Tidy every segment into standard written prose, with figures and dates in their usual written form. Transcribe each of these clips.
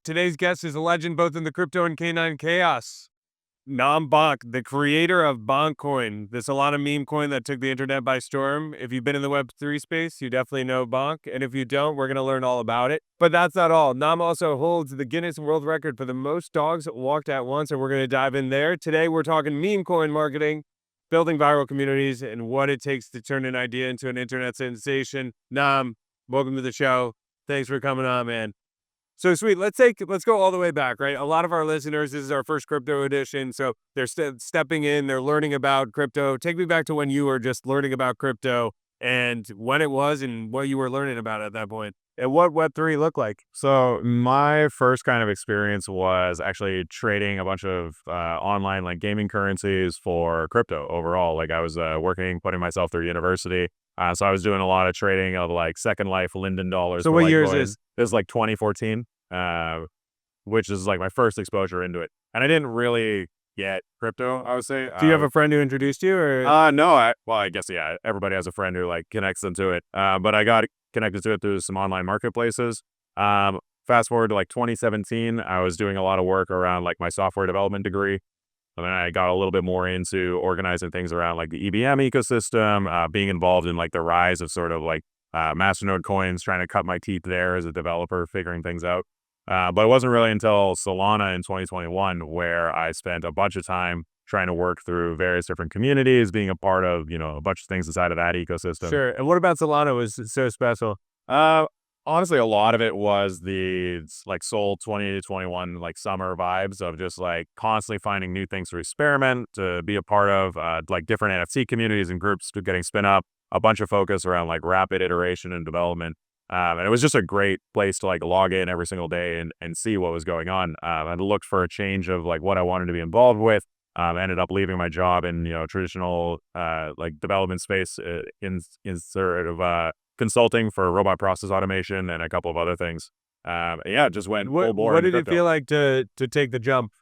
Today's guest is a legend both in the crypto and canine chaos. Nom Bonk, the creator of Bonk Coin, the Solana meme coin that took the internet by storm. If you've been in the Web3 space, you definitely know Bonk. And if you don't, we're going to learn all about it. But that's not all. Nom also holds the Guinness World Record for the most dogs walked at once, and we're going to dive in there. Today, we're talking meme coin marketing, building viral communities, and what it takes to turn an idea into an internet sensation. Nom, welcome to the show. Thanks for coming on, man. So sweet. Let's go all the way back, right? A lot of our listeners, this is our first crypto edition, so they're stepping in, they're learning about crypto. Take me back to when you were just learning about crypto and when it was and what you were learning about at that point, and what Web3 looked like. So my first kind of experience was actually trading a bunch of online like gaming currencies for crypto overall. Like I was working, putting myself through university. So I was doing a lot of trading of like Second Life, Linden dollars. So for what like year is coins. this? This is like 2014, which is like my first exposure into it. And I didn't really get crypto, I would say. Do you have a friend who introduced you, or? No, I guess, yeah, everybody has a friend who like connects them to it. But I got connected to it through some online marketplaces. Fast forward to like 2017, I was doing a lot of work around like my software development degree. And then I got a little bit more into organizing things around like the EVM ecosystem, being involved in like the rise of sort of like masternode coins, trying to cut my teeth there as a developer, figuring things out. But it wasn't really until Solana in 2021 where I spent a bunch of time trying to work through various different communities, being a part of, a bunch of things inside of that ecosystem. Sure. And what about Solana was so special? Uh, Honestly, a lot of it was the like Soul 2021 like summer vibes of just like constantly finding new things to experiment, to be a part of, like different NFT communities and groups getting spin up, a bunch of focus around like rapid iteration and development. And it was just a great place to like log in every single day and see what was going on. I looked for a change of like what I wanted to be involved with. Ended up leaving my job in traditional like development space in sort of consulting for robot process automation and a couple of other things. Yeah, just went full bore What into did it crypto. feel like to take the jump?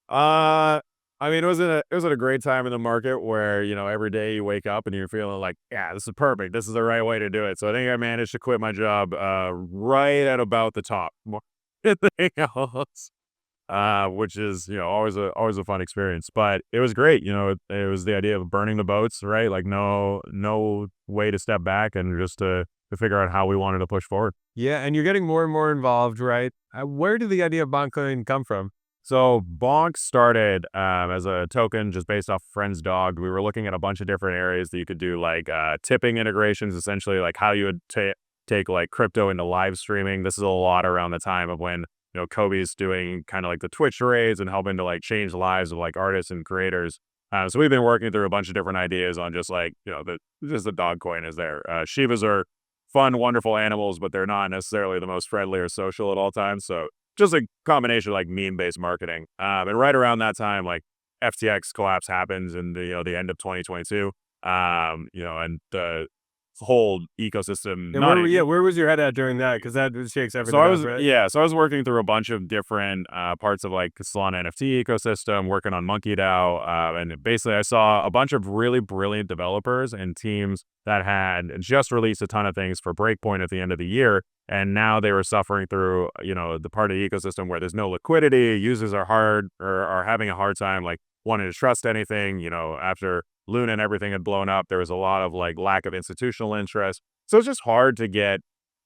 I mean, it was at a great time in the market where, every day you wake up and you're feeling like, yeah, this is perfect. This is the right way to do it. So I think I managed to quit my job, right at about the top more than anything else. Which is, always a fun experience, but it was great. It was the idea of burning the boats, right? Like no way to step back and just to figure out how we wanted to push forward. Yeah, and you're getting more and more involved, right? Where did the idea of Boncoin come from? So Bonk started as a token just based off a friend's dog. We were looking at a bunch of different areas that you could do, like tipping integrations, essentially like how you would take like crypto into live streaming. This is a lot around the time of when Kobe's doing kind of like the Twitch raids and helping to like change the lives of like artists and creators. So we've been working through a bunch of different ideas on just like just the dog coin is there. Shivas are fun, wonderful animals, but they're not necessarily the most friendly or social at all times. So just a combination of like meme-based marketing. And right around that time, like FTX collapse happens in the end of 2022. And the whole ecosystem. And where was your head at during that? Because that shakes everything So up, right? so I was working through a bunch of different parts of like Solana NFT ecosystem, working on Monkey DAO, and basically I saw a bunch of really brilliant developers and teams that had just released a ton of things for Breakpoint at the end of the year, and now they were suffering through the part of the ecosystem where there's no liquidity, users are are having a hard time like wanting to trust anything. After Luna and everything had blown up, there was a lot of like lack of institutional interest. So it's just hard to get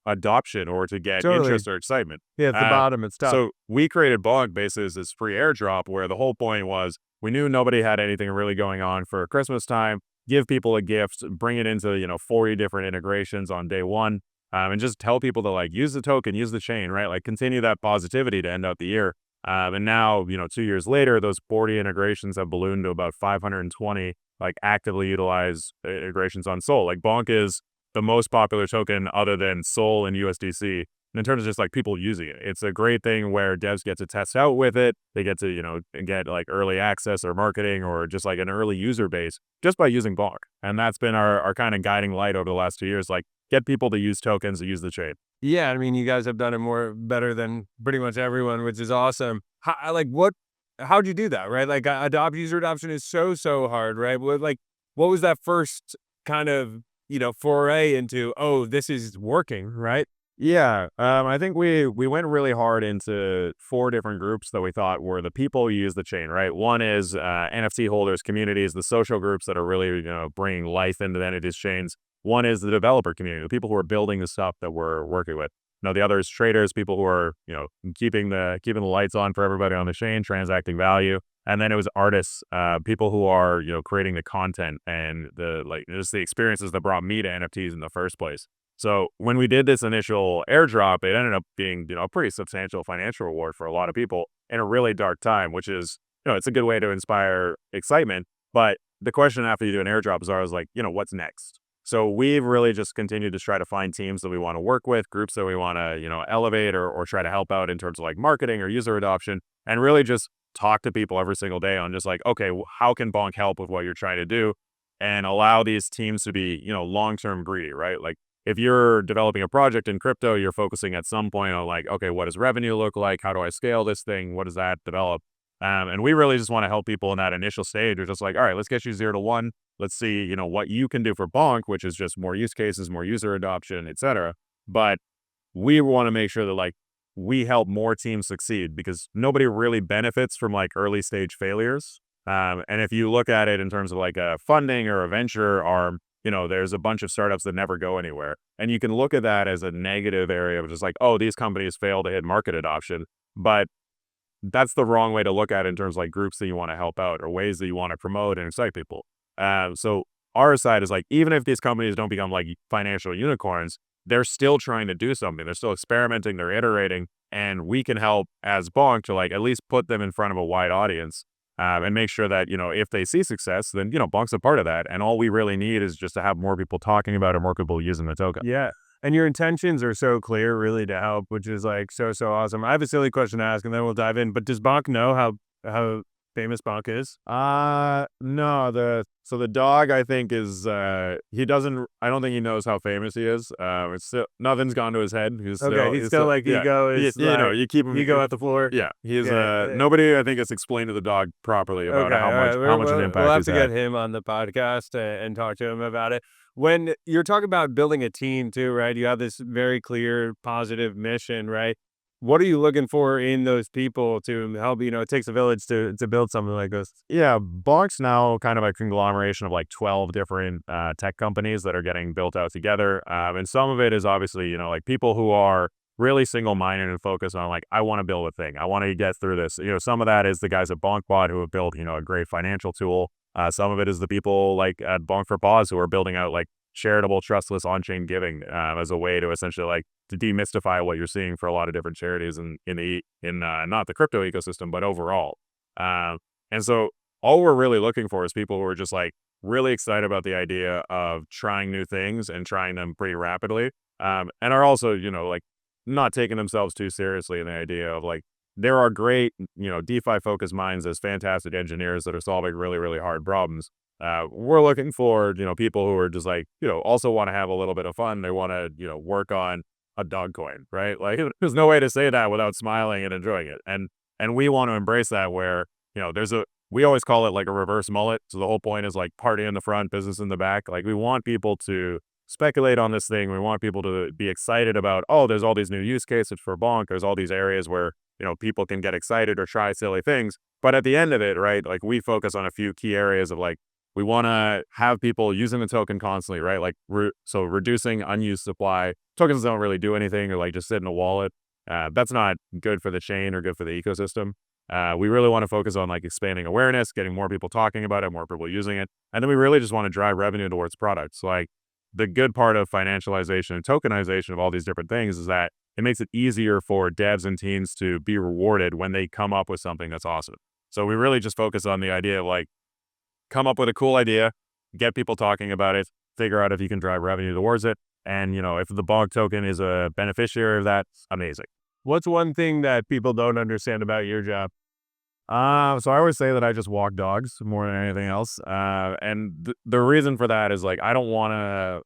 adoption or to get Totally. interest or excitement. Yeah, it's the bottom. It's tough. So we created Bonk basically as this free airdrop where the whole point was we knew nobody had anything really going on for Christmas time. Give people a gift, bring it into 40 different integrations on day one, and just tell people to like use the token, use the chain, right? Like continue that positivity to end out the year. And now 2 years later, those 40 integrations have ballooned to about 520 like actively utilized integrations on Sol. Like Bonk is the most popular token other than Sol and USDC. And in terms of just like people using it, it's a great thing where devs get to test out with it. They get to, get like early access or marketing or just like an early user base just by using Bonk. And that's been our kind of guiding light over the last 2 years, like get people to use tokens and use the chain. Yeah, I mean, you guys have done it better than pretty much everyone, which is awesome. How'd you do that, right? Like user adoption is so hard, right? What was that first kind of, foray into, oh, this is working, right? Yeah, I think we went really hard into 4 different groups that we thought were the people who use the chain, right? One is NFT holders, communities, the social groups that are really, bringing life into the entities chains. One is the developer community, the people who are building the stuff that we're working with. The other is traders, people who are, keeping the lights on for everybody on the chain, transacting value. And then it was artists, people who are, creating the content and just the experiences that brought me to NFTs in the first place. So when we did this initial airdrop, it ended up being, a pretty substantial financial reward for a lot of people in a really dark time, which is, it's a good way to inspire excitement. But the question after you do an airdrop is always like, what's next? So we've really just continued to try to find teams that we want to work with, groups that we want to, elevate or try to help out in terms of like marketing or user adoption, and really just talk to people every single day on just like, okay, how can Bonk help with what you're trying to do, and allow these teams to be, long-term greedy, right? Like if you're developing a project in crypto, you're focusing at some point on like, okay, what does revenue look like? How do I scale this thing? What does that develop? And we really just want to help people in that initial stage. We're just like, all right, let's get you 0 to 1. Let's see, what you can do for Bonk, which is just more use cases, more user adoption, etc. But we want to make sure that like we help more teams succeed, because nobody really benefits from like early stage failures. And if you look at it in terms of like a funding or a venture arm, there's a bunch of startups that never go anywhere. And you can look at that as a negative area of just like, oh, these companies fail to hit market adoption. But that's the wrong way to look at it in terms of like groups that you want to help out or ways that you want to promote and excite people. So our side is like, even if these companies don't become like financial unicorns, they're still trying to do something. They're still experimenting, they're iterating, and we can help as Bonk to like at least put them in front of a wide audience, and make sure that, if they see success, then, Bonk's a part of that. And all we really need is just to have more people talking about it, more people using the token. Yeah. And your intentions are so clear, really, to help, which is like so awesome. I have a silly question to ask, and then we'll dive in. But does Bonk know how famous Bonk is? No, the dog I think is he doesn't I don't think he knows how famous he is. It's still nothing's gone to his head. Okay, he's still like yeah. ego is like You keep him ego at the floor. yeah, he's Yeah. nobody I think has explained to the dog properly about Okay, all right. how much of an We'll impact have he's to had. get him on the podcast and talk to him about it. When you're talking about building a team too, right? You have this very clear, positive mission, right? What are you looking for in those people to help? It takes a village to build something like this. Yeah, Bonk's now kind of a conglomeration of like 12 different tech companies that are getting built out together. And some of it is obviously, like people who are really single-minded and focused on like, I want to build a thing. I want to get through this. Some of that is the guys at BonkBot who have built, a great financial tool. Some of it is the people like at Bonk for Paws who are building out like charitable, trustless on-chain giving as a way to essentially like to demystify what you're seeing for a lot of different charities in not the crypto ecosystem, but overall. And so all we're really looking for is people who are just like really excited about the idea of trying new things and trying them pretty rapidly. And are also, like not taking themselves too seriously in the idea of like, there are great, DeFi focused minds as fantastic engineers that are solving really, really hard problems. We're looking for, people who are just like, also want to have a little bit of fun. They want to, work on a dog coin, right? Like there's no way to say that without smiling and enjoying it. And we want to embrace that where, we always call it like a reverse mullet. So the whole point is like party in the front, business in the back. Like we want people to speculate on this thing. We want people to be excited about, oh, there's all these new use cases for Bonk. There's all these areas where, people can get excited or try silly things. But at the end of it, right, like we focus on a few key areas of like, we want to have people using the token constantly, right? Like, so reducing unused supply. Tokens don't really do anything or like just sit in a wallet. That's not good for the chain or good for the ecosystem. We really want to focus on like expanding awareness, getting more people talking about it, more people using it. And then we really just want to drive revenue towards products. Like the good part of financialization and tokenization of all these different things is that it makes it easier for devs and teams to be rewarded when they come up with something that's awesome. So we really just focus on the idea of like, come up with a cool idea, get people talking about it, figure out if you can drive revenue towards it. And, if the Bonk token is a beneficiary of that, amazing. What's one thing that people don't understand about your job? So I always say that I just walk dogs more than anything else. And the reason for that is like, I don't want to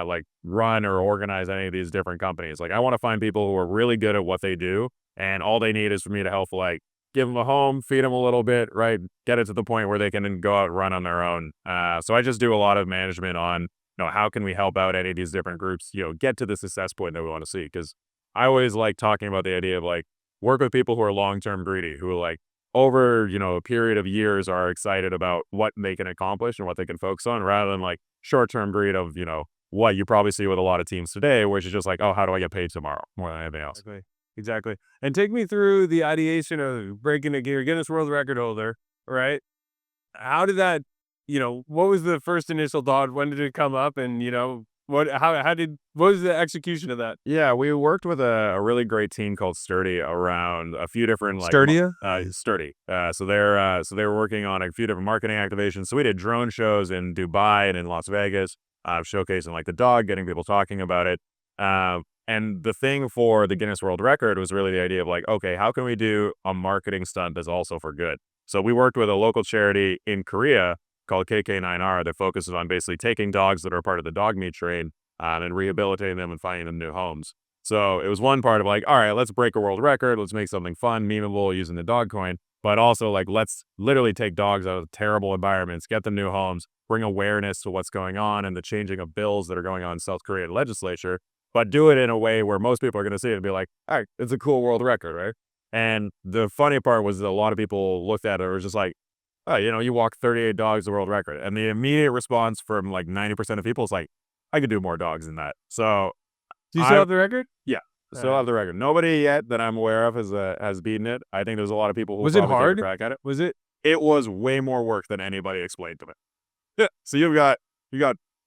like run or organize any of these different companies. Like I want to find people who are really good at what they do. And all they need is for me to help, like give them a home, feed them a little bit, right? Get it to the point where they can then go out and run on their own. So I just do a lot of management on, how can we help out any of these different groups, get to the success point that we want to see? Because I always like talking about the idea of like work with people who are long-term greedy, who like over, a period of years are excited about what they can accomplish and what they can focus on rather than like short-term greed of, what you probably see with a lot of teams today, which is just like, oh, how do I get paid tomorrow more than anything else? Exactly. Exactly. And take me through the ideation of breaking a Guinness World Record holder, right? How did that, what was the first initial thought? When did it come up? And, what was the execution of that? Yeah, we worked with a really great team called Sturdy around a few different like Sturdia? Sturdy. So they were working on a few different marketing activations. So we did drone shows in Dubai and in Las Vegas, showcasing like the dog, getting people talking about it. And the thing for the Guinness World Record was really the idea of like, okay, how can we do a marketing stunt that's also for good? So we worked with a local charity in Korea called KK9R that focuses on basically taking dogs that are part of the dog meat trade and rehabilitating them and finding them new homes. So it was one part of like, all right, let's break a world record. Let's make something fun, memeable using the dog coin. But also like, let's literally take dogs out of terrible environments, get them new homes, bring awareness to what's going on and the changing of bills that are going on in South Korean legislature, but do it in a way where most people are going to see it and be like, all right, it's a cool world record, right? And the funny part was that a lot of people looked at it and was just like, oh, you walk 38 dogs, the world record. And the immediate response from like 90% of people is like, I could do more dogs than that. So Do you still have the record? yeah, still have the record. Nobody yet that I'm aware of has beaten it. I think there's a lot of people who Was it probably take a hard? crack at it. Was it? It was way more work than anybody explained to me. Yeah. So you got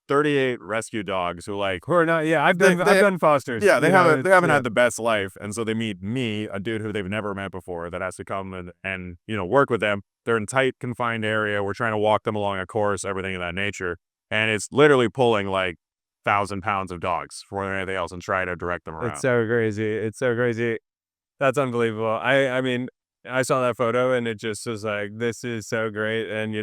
38 rescue dogs who like Or not? Yeah, I've They- done fosters. yeah, they You know, haven't yeah. had the best life, and so they meet me, a dude who they've never met before, that has to come and work with them. They're in tight, confined area. We're trying to walk them along a course, everything of that nature, and it's literally pulling like 1,000 pounds of dogs more than anything else and trying to direct them around. It's so crazy. It's so crazy. That's unbelievable. I mean, I saw that photo and it just was like, this is so great. And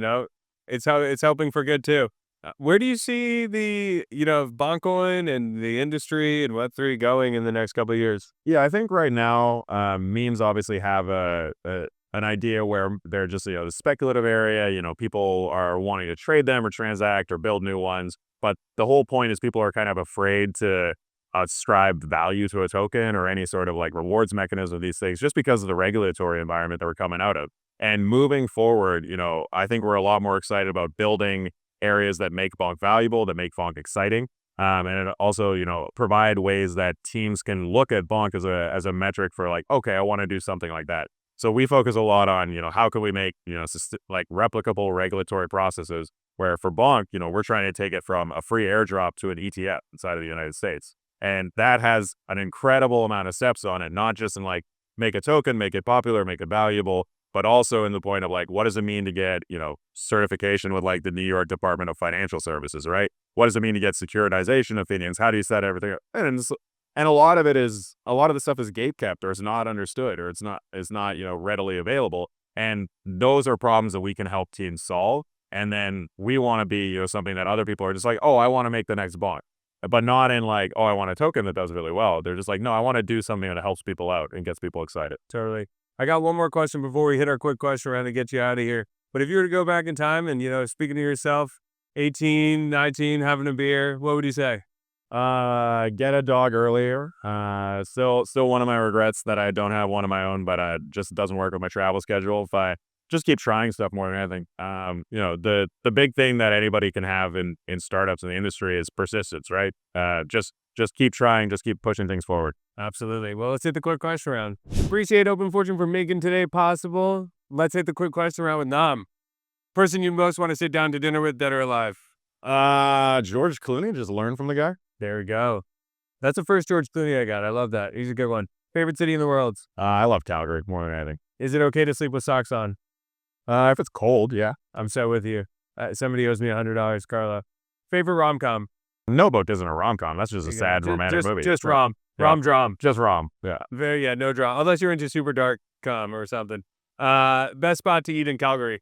it's helping for good too. Where do you see the, Boncoin and the industry and Web3 going in the next couple of years? Yeah, I think right now, memes obviously have an idea where they're just, the speculative area, people are wanting to trade them or transact or build new ones. But the whole point is people are kind of afraid to ascribe value to a token or any sort of like rewards mechanism of these things just because of the regulatory environment that we're coming out of. And moving forward, I think we're a lot more excited about building areas that make Bonk valuable, that make Bonk exciting. And it also, provide ways that teams can look at Bonk as a metric for like, okay, I want to do something like that. So we focus a lot on, how can we make, like replicable regulatory processes where for Bonk, we're trying to take it from a free airdrop to an ETF inside of the United States. And that has an incredible amount of steps on it, not just in like make a token, make it popular, make it valuable, but also in the point of like, what does it mean to get, certification with like the New York Department of Financial Services, right? What does it mean to get securitization opinions? How do you set everything up? And a lot of the stuff is gate kept or it's not understood or it's not, readily available. And those are problems that we can help teams solve. And then we want to be, something that other people are just like, oh, I want to make the next Bonk. But not in like, oh, I want a token that does really well. They're just like, no, I want to do something that helps people out and gets people excited. Totally. I got one more question before we hit our quick question round to get you out of here. But if you were to go back in time and, speaking to yourself, 18, 19, having a beer, what would you say? Get a dog earlier. Still one of my regrets that I don't have one of my own, but just doesn't work with my travel schedule. If I just keep trying stuff more than anything. The big thing that anybody can have in startups in the industry is persistence, right? Just keep trying, just keep pushing things forward. Absolutely. Well, let's hit the quick question round. Appreciate Open Fortune for making today possible. Let's hit the quick question round with Nom. Person you most want to sit down to dinner with, dead or alive? George Clooney, just learn from the guy. There we go. That's the first George Clooney I got. I love that. He's a good one. Favorite city in the world? I love Calgary more than anything. Is it okay to sleep with socks on? If it's cold, yeah. I'm so with you. Somebody owes me $100, Carla. Favorite rom-com? No Boat isn't a rom-com. That's just a sad romantic movie. Just rom. Yeah. Rom-drom. Just rom. Yeah. No drama. Unless you're into super dark com or something. Best spot to eat in Calgary?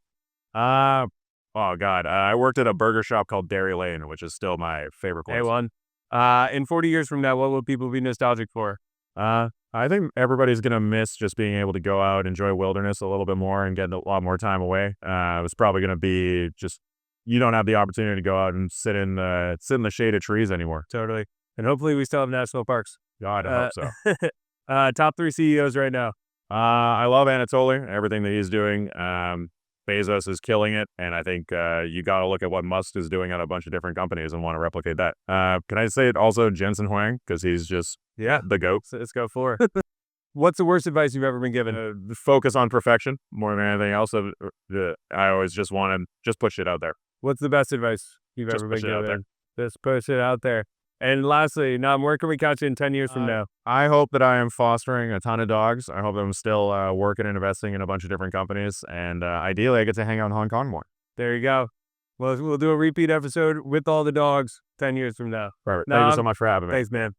Oh, God. I worked at a burger shop called Dairy Lane, which is still my favorite place. A1. In 40 years from now, what will people be nostalgic for? I think everybody's going to miss just being able to go out, enjoy wilderness a little bit more and get a lot more time away. It's probably going to be just, you don't have the opportunity to go out and sit in the shade of trees anymore. Totally. And hopefully we still have national parks. God, I hope so. Top 3 CEOs right now. I love Anatoly, everything that he's doing. Bezos is killing it, and I think you got to look at what Musk is doing at a bunch of different companies and want to replicate that. Can I say it also Jensen Huang, because he's just the GOAT. Let's go for it. What's the worst advice you've ever been given? Focus on perfection more than anything else. I always just want to just put shit out there. What's the best advice you've ever been given? Just push it out there. And lastly, Nom, where can we catch you in 10 years from now? I hope that I am fostering a ton of dogs. I hope that I'm still working and investing in a bunch of different companies. And ideally, I get to hang out in Hong Kong more. There you go. Well, we'll do a repeat episode with all the dogs 10 years from now. Perfect. Thank you so much for having me. Thanks, man.